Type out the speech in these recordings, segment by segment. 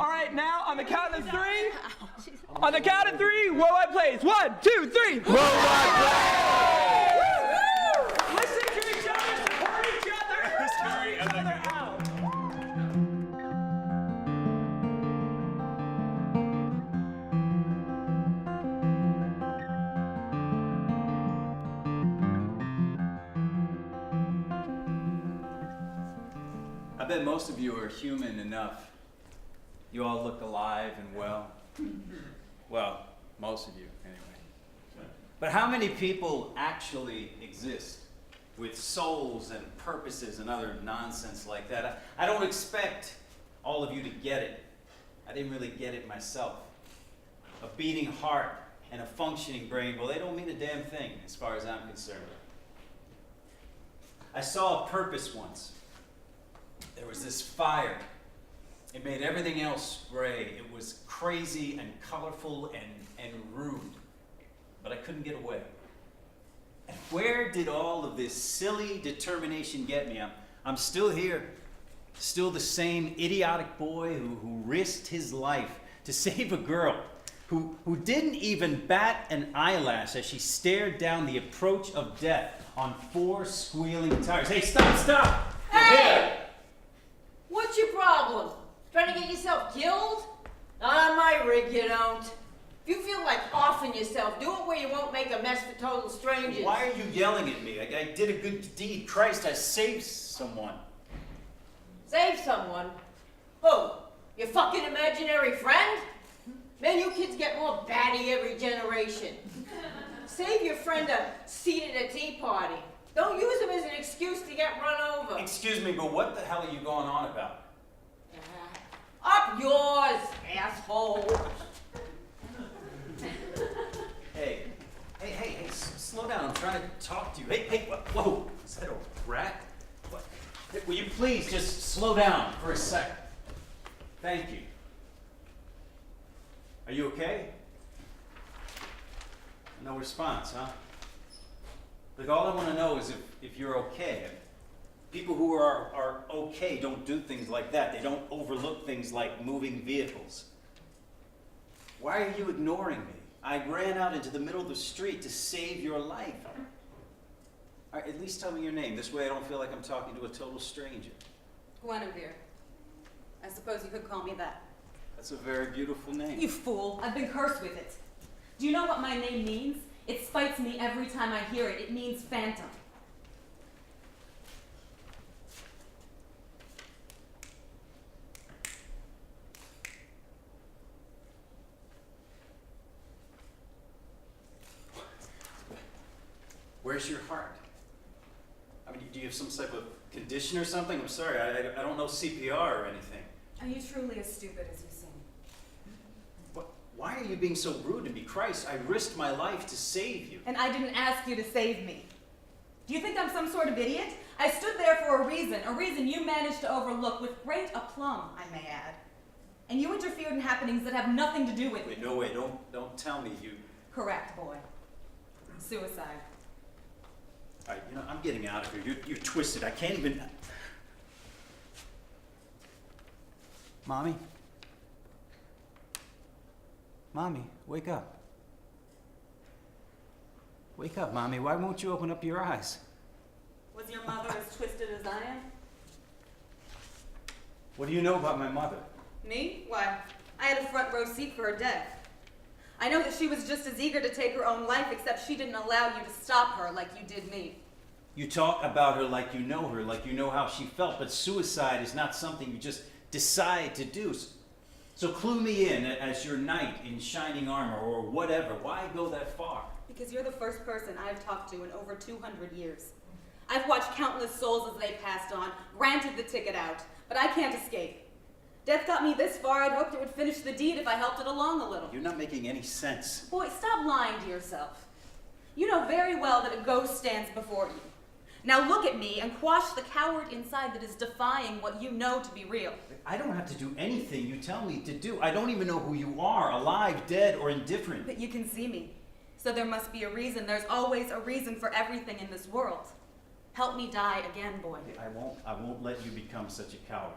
All right, now on the count of three. On the count of three, Worldwide Plays. 1, 2, 3. Worldwide Plays! Listen to each other, support each other, carry each other out. I bet most of you are human enough. You all look alive and well. Well, most of you, anyway. But how many people actually exist with souls and purposes and other nonsense like that? I don't expect all of you to get it. I didn't really get it myself. A beating heart and a functioning brain, well, they don't mean a damn thing as far as I'm concerned. I saw a purpose once. There was this fire. It made everything else gray. It was crazy and colorful and rude. But I couldn't get away. And where did all of this silly determination get me? I'm still here. Still the same idiotic boy who risked his life to save a girl. Who didn't even bat an eyelash as she stared down the approach of death on 4 squealing tires. Hey, stop! Hey! What's your problem? Trying to get yourself killed? Not on my rig, you don't. If you feel like offing yourself, do it where you won't make a mess for total strangers. Why are you yelling at me? I did a good deed. Christ, I saved someone. Save someone? Who? Your fucking imaginary friend? Man, you kids get more batty every generation. Save your friend a seat at a tea party. Don't use him as an excuse to get run over. Excuse me, but what the hell are you going on about? Up yours, asshole. Hey, slow down. I'm trying to talk to you. Hey, whoa, is that a rat? What? Will you please just slow down for a second? Thank you. Are you okay? No response, huh? Look, all I want to know is if you're okay. People who are okay don't do things like that. They don't overlook things like moving vehicles. Why are you ignoring me? I ran out into the middle of the street to save your life. All right, at least tell me your name. This way I don't feel like I'm talking to a total stranger. Guinevere. I suppose you could call me that. That's a very beautiful name. You fool. I've been cursed with it. Do you know what my name means? It spites me every time I hear it. It means phantom. Where's your heart? I mean, do you have some type of condition or something? I'm sorry, I don't know CPR or anything. Are you truly as stupid as you seem? Why are you being so rude to me? Christ, I risked my life to save you. And I didn't ask you to save me. Do you think I'm some sort of idiot? I stood there for a reason you managed to overlook with great aplomb, I may add. And you interfered in happenings that have nothing to do with Wait, it. no way, don't tell me you... Correct, boy. Suicide. All right, I'm getting out of here. You're twisted. I can't even... Mommy? Mommy, wake up. Wake up, Mommy. Why won't you open up your eyes? Was your mother as twisted as I am? What do you know about my mother? Me? Why, I had a front row seat for her death. I know that she was just as eager to take her own life, except she didn't allow you to stop her like you did me. You talk about her, like you know how she felt, but suicide is not something you just decide to do. So clue me in as your knight in shining armor or whatever. Why go that far? Because you're the first person I've talked to in over 200 years. I've watched countless souls as they passed on, granted the ticket out, but I can't escape. Death got me this far, I'd hoped it would finish the deed if I helped it along a little. You're not making any sense. Boy, stop lying to yourself. You know very well that a ghost stands before you. Now look at me and quash the coward inside that is defying what you know to be real. I don't have to do anything you tell me to do. I don't even know who you are, alive, dead, or indifferent. But you can see me. So there must be a reason. There's always a reason for everything in this world. Help me die again, boy. I won't let you become such a coward.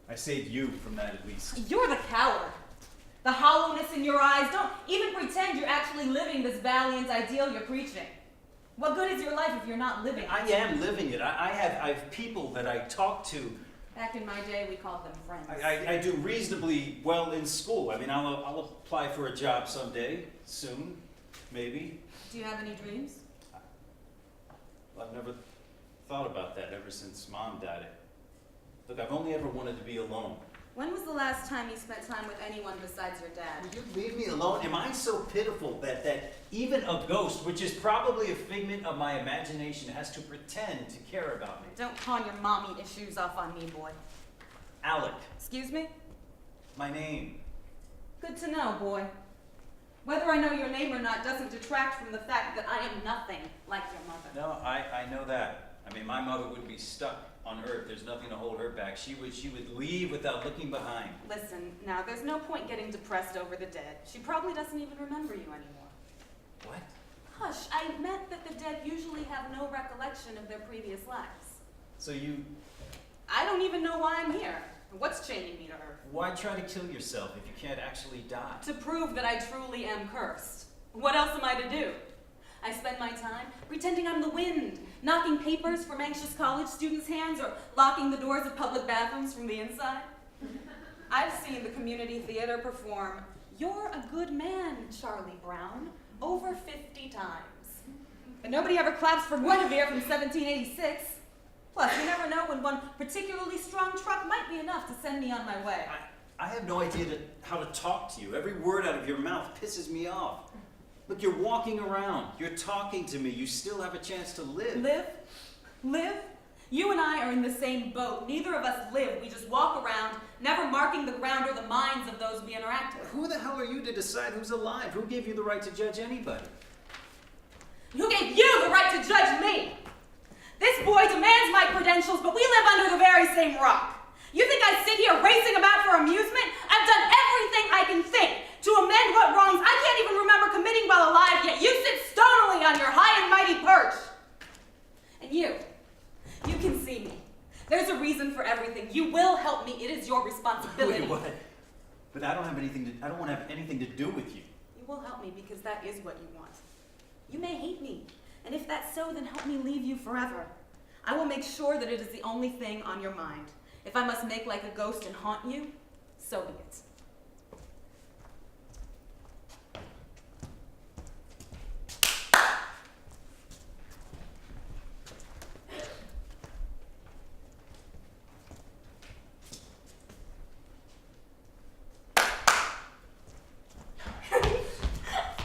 I saved you from that at least. You're the coward. The hollowness in your eyes. Don't even pretend you're actually living this valiant ideal you're preaching. What good is your life if you're not living it? I am living it. I have people that I talk to. Back in my day, we called them friends. I do reasonably well in school. I mean, I'll apply for a job someday, soon, maybe. Do you have any dreams? I've never thought about that ever since Mom died. Look, I've only ever wanted to be alone. When was the last time you spent time with anyone besides your dad? Will you leave me alone? Am I so pitiful that even a ghost, which is probably a figment of my imagination, has to pretend to care about me? Don't pawn your mommy issues off on me, boy. Alec. Excuse me? My name. Good to know, boy. Whether I know your name or not doesn't detract from the fact that I am nothing like your mother. No, I know that. I mean, my mother would be stuck on Earth. There's nothing to hold her back. She would leave without looking behind. Listen, now, there's no point getting depressed over the dead. She probably doesn't even remember you anymore. What? Hush, I meant that the dead usually have no recollection of their previous lives. So you... I don't even know why I'm here. What's chaining me to Earth? Why try to kill yourself if you can't actually die? To prove that I truly am cursed. What else am I to do? I spend my time pretending I'm the wind, knocking papers from anxious college students' hands or locking the doors of public bathrooms from the inside. I've seen the community theater perform "You're a Good Man, Charlie Brown" over 50 times. And nobody ever claps for Guinevere from 1786. Plus, you never know when one particularly strong truck might be enough to send me on my way. I have no idea how to talk to you. Every word out of your mouth pisses me off. Look, you're walking around. You're talking to me. You still have a chance to live. Live? Live? You and I are in the same boat. Neither of us live. We just walk around, never marking the ground or the minds of those we interact with. Who the hell are you to decide who's alive? Who gave you the right to judge anybody? Who gave you the right to judge me? This boy demands my credentials, but we live under the very same rock. You think I sit here racing about for amusement? I've done everything I can think to amend what wrongs I can't even remember committing while alive, yet you sit stonily on your high and mighty perch. And you can see me. There's a reason for everything. You will help me. It is your responsibility. Wait, what? But I don't want to have anything to do with you. You will help me because that is what you want. You may hate me, and if that's so, then help me leave you forever. I will make sure that it is the only thing on your mind. If I must make like a ghost and haunt you, so be it.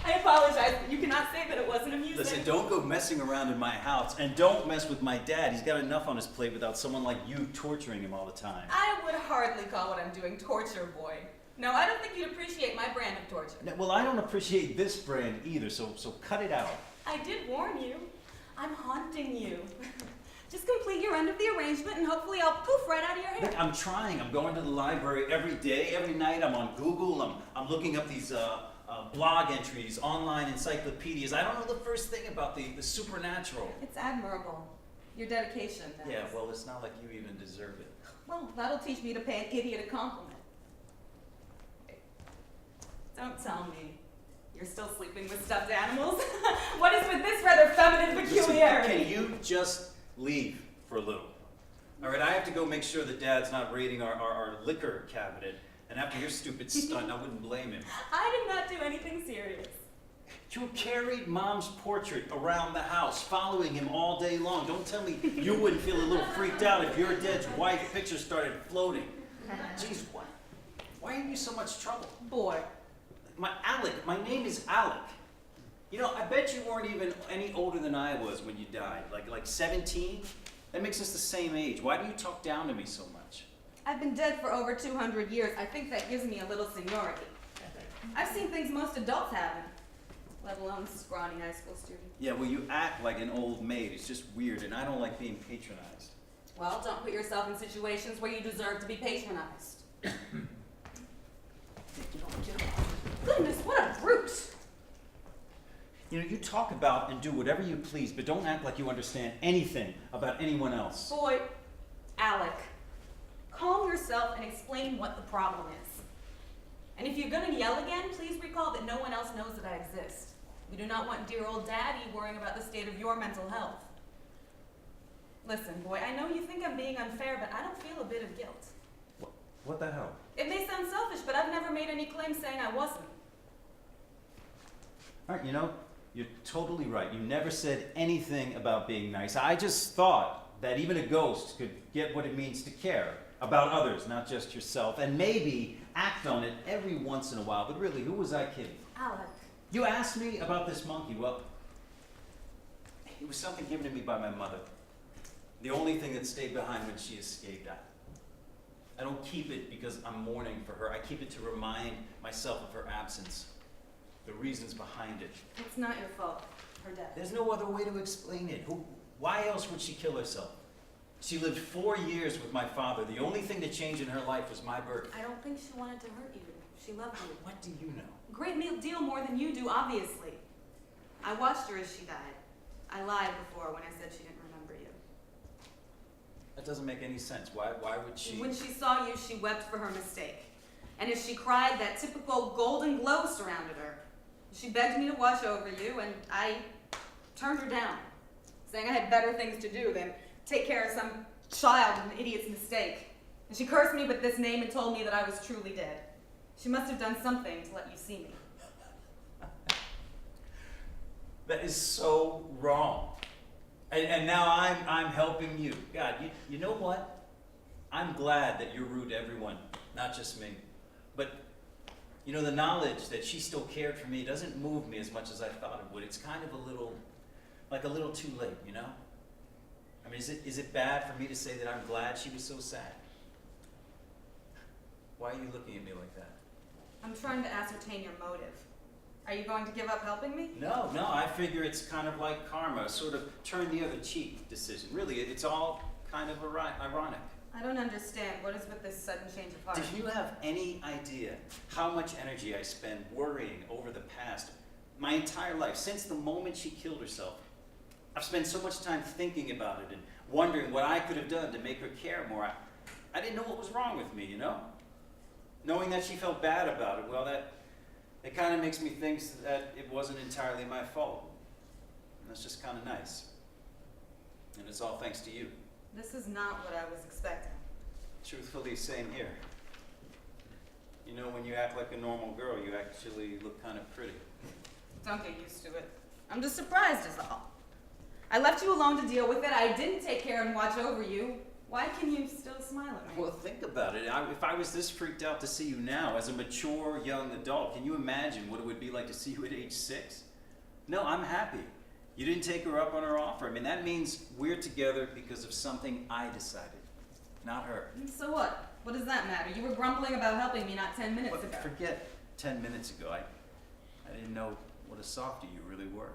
I apologize, but you cannot say that it wasn't amusing. Listen, don't go messing around in my house, and don't mess with my dad. He's got enough on his plate without someone like you torturing him all the time. I would hardly call what I'm doing torture, boy. No, I don't think you'd appreciate my brand of torture. No, well, I don't appreciate this brand either, so cut it out. I did warn you. I'm haunting you. Just complete your end of the arrangement and hopefully I'll poof right out of your hair. Look, I'm trying. I'm going to the library every day, every night. I'm on Google. I'm looking up these blog entries, online encyclopedias. I don't know the first thing about the supernatural. It's admirable. Your dedication, that Yeah, is. well, it's not like you even deserve it. Well, that'll teach me to pay an idiot a compliment. Don't tell me you're still sleeping with stuffed animals. What is with this rather feminine peculiarity? Can you just leave for a little? All right, I have to go make sure that Dad's not raiding our liquor cabinet. And after your stupid stunt, I wouldn't blame him. I did not do anything serious. You carried Mom's portrait around the house, following him all day long. Don't tell me you wouldn't feel a little freaked out if your dad's wife picture started floating. Jeez, why are you in so much trouble? Boy. Alec, my name is Alec. You know, I bet you weren't even any older than I was when you died. Like 17? That makes us the same age. Why do you talk down to me so much? I've been dead for over 200 years. I think that gives me a little seniority. I've seen things most adults haven't, let alone scrawny high school student. Yeah, well, you act like an old maid. It's just weird, and I don't like being patronized. Well, don't put yourself in situations where you deserve to be patronized. Goodness, what a brute! You know, you talk about and do whatever you please, but don't act like you understand anything about anyone else. Boy, Alec, calm yourself. yourself and explain what the problem is. And if you're gonna yell again, please recall that no one else knows that I exist. We do not want dear old Daddy worrying about the state of your mental health. Listen, boy, I know you think I'm being unfair, but I don't feel a bit of guilt. What the hell? It may sound selfish, but I've never made any claim saying I wasn't. All right, you know, you're totally right. You never said anything about being nice. I just thought that even a ghost could get what it means to care about others, not just yourself, and maybe act on it every once in a while. But really, who was I kidding? Alec. You asked me about this monkey. Well, it was something given to me by my mother. The only thing that stayed behind when she escaped. I don't keep it because I'm mourning for her. I keep it to remind myself of her absence, the reasons behind it. It's not your fault, her death. There's no other way to explain it. Why else would she kill herself? She lived 4 years with my father. The only thing to change in her life was my birth. I don't think she wanted to hurt you. She loved you. What do you know? A great deal more than you do, obviously. I watched her as she died. I lied before when I said she didn't remember you. That doesn't make any sense. Why would she? When she saw you, she wept for her mistake. And as she cried, that typical golden glow surrounded her. She begged me to watch over you, and I turned her down, saying I had better things to do than take care of some child with an idiot's mistake. And she cursed me with this name and told me that I was truly dead. She must have done something to let you see me. That is so wrong. And now I'm helping you. God, you know what? I'm glad that you're rude to everyone, not just me. But, you know, the knowledge that she still cared for me doesn't move me as much as I thought it would. It's kind of a little too late, you know? I mean, is it bad for me to say that I'm glad she was so sad? Why are you looking at me like that? I'm trying to ascertain your motive. Are you going to give up helping me? No, I figure it's kind of like karma, sort of turn the other cheek decision. Really, it's all kind of ironic. I don't understand. What is with this sudden change of heart? Do you have any idea how much energy I spend worrying over the past? My entire life, since the moment she killed herself, I've spent so much time thinking about it and wondering what I could have done to make her care more. I didn't know what was wrong with me, you know? Knowing that she felt bad about it, well, that kind of makes me think that it wasn't entirely my fault. And that's just kind of nice. And it's all thanks to you. This is not what I was expecting. Truthfully, same here. You know, when you act like a normal girl, you actually look kind of pretty. Don't get used to it. I'm just surprised is all. I left you alone to deal with it. I didn't take care and watch over you. Why can you still smile at me? Well, think about it. If I was this freaked out to see you now as a mature young adult, can you imagine what it would be like to see you at age 6? No, I'm happy. You didn't take her up on her offer. I mean, that means we're together because of something I decided, not her. So what? What does that matter? You were grumbling about helping me not 10 minutes ago. Forget 10 minutes ago. I didn't know what a softie you really were.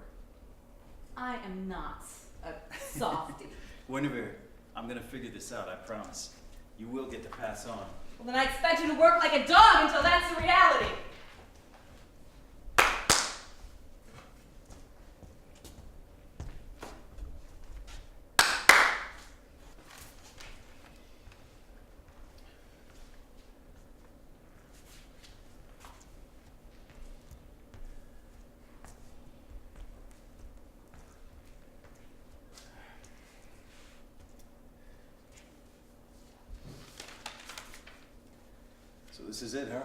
I am not a softie. Guinevere, I'm gonna figure this out, I promise. You will get to pass on. Well, then I expect you to work like a dog until that's the reality. So this is it, huh?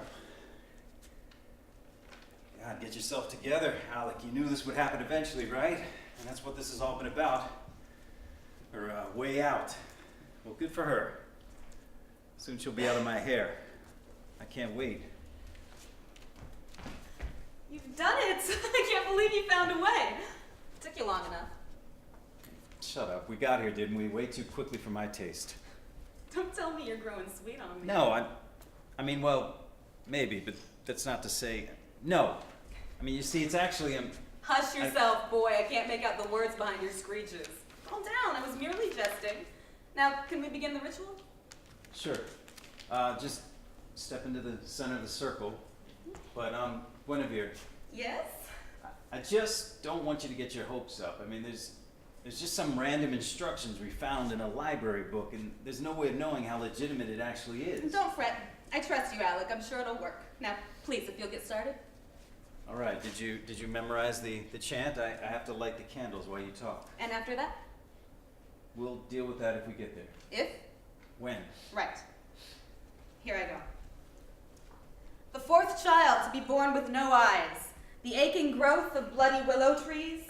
God, get yourself together, Alec. You knew this would happen eventually, right? And that's what this has all been about. Her way out. Well, good for her. Soon she'll be out of my hair. I can't wait. You've done it! I can't believe you found a way. It took you long enough. Shut up. We got here, didn't we? Way too quickly for my taste. Don't tell me you're growing sweet on me. No, I mean, well, maybe, but that's not to say no. I mean, you see, it's actually Hush yourself, boy. I can't make out the words behind your screeches. Calm down. I was merely jesting. Now, can we begin the ritual? Sure. Just step into the center of the circle. But, Guinevere. Yes? I just don't want you to get your hopes up. I mean, There's just some random instructions we found in a library book, and there's no way of knowing how legitimate it actually is. Don't fret. I trust you, Alec. I'm sure it'll work. Now, please, if you'll get started. All right, did you memorize the chant? I have to light the candles while you talk. And after that? We'll deal with that if we get there. If? When? Right. Here I go. The fourth child to be born with no eyes, the aching growth of bloody willow trees,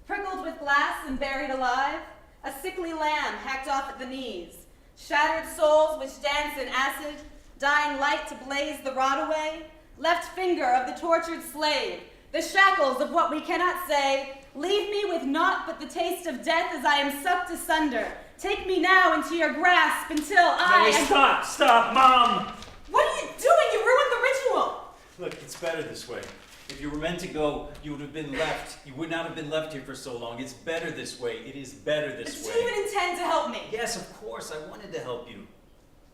prickled with glass and buried alive, a sickly lamb hacked off at the knees, shattered souls which dance in acid, dying light to blaze the rod away, left finger of the tortured slave, the shackles of what we cannot say, leave me with naught but the taste of death as I am sucked asunder. Take me now into your grasp until I am... Stop, Mom! What are you doing? You ruined the ritual! Look, it's better this way. If you were meant to go, you would have been left. You would not have been left here for so long. It's better this way. It is better this way. Do you even intend to help me? Yes, of course, I wanted to help you.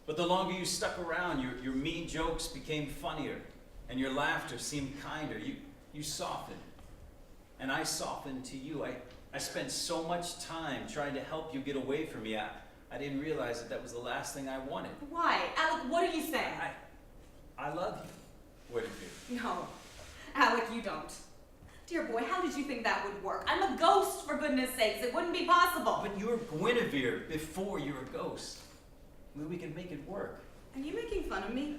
But the longer you stuck around, your mean jokes became funnier, and your laughter seemed kinder. You softened. And I softened to you. I spent so much time trying to help you get away from me. I didn't realize that was the last thing I wanted. Why? Alec, what are you saying? I love you, Writopia. No. Alec, you don't. Dear boy, how did you think that would work? I'm a ghost, for goodness sakes. It wouldn't be possible. But you're Guinevere before you're a ghost. Maybe we can make it work. Are you making fun of me?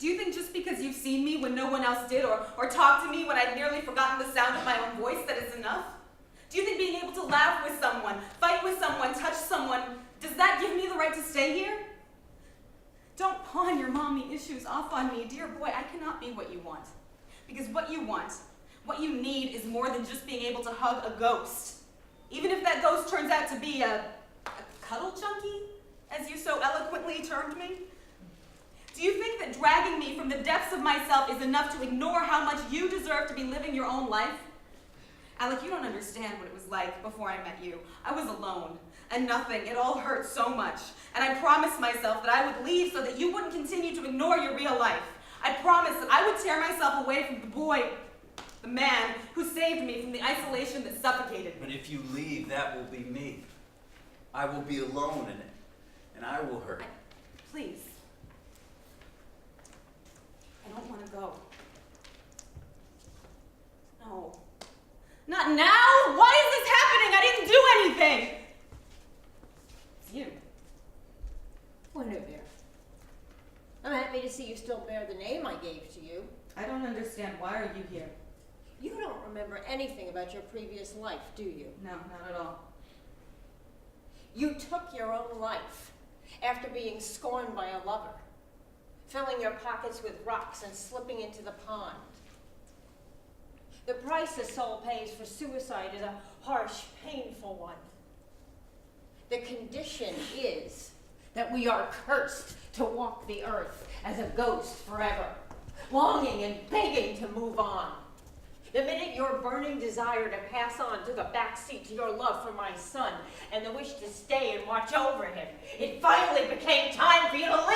Do you think just because you've seen me when no one else did, or talked to me when I'd nearly forgotten the sound of my own voice, that is enough? Do you think being able to laugh with someone, fight with someone, touch someone, does that give me the right to stay here? Don't pawn your mommy issues off on me, dear boy. I cannot be what you want. Because what you want, what you need, is more than just being able to hug a ghost. Even if that ghost turns out to be a cuddle junkie, as you so eloquently termed me. Do you think that dragging me from the depths of myself is enough to ignore how much you deserve to be living your own life? Alec, you don't understand what it was like before I met you. I was alone, and nothing. It all hurt so much. And I promised myself that I would leave so that you wouldn't continue to ignore your real life. I promised that I would tear myself away from the boy, the man, who saved me from the isolation that suffocated me. But if you leave, that will be me. I will be alone in it, and I will hurt. Please. I don't want to go. No. Not now! Why is this happening? I didn't do anything! It's you. Guinevere, I'm happy to see you still bear the name I gave to you. I don't understand. Why are you here? You don't remember anything about your previous life, do you? No, not at all. You took your own life after being scorned by a lover, filling your pockets with rocks and slipping into the pond. The price a soul pays for suicide is a harsh, painful one. The condition is that we are cursed to walk the earth as a ghost forever, longing and begging to move on. The minute your burning desire to pass on took a backseat to your love for my son and the wish to stay and watch over him, it finally became time for you to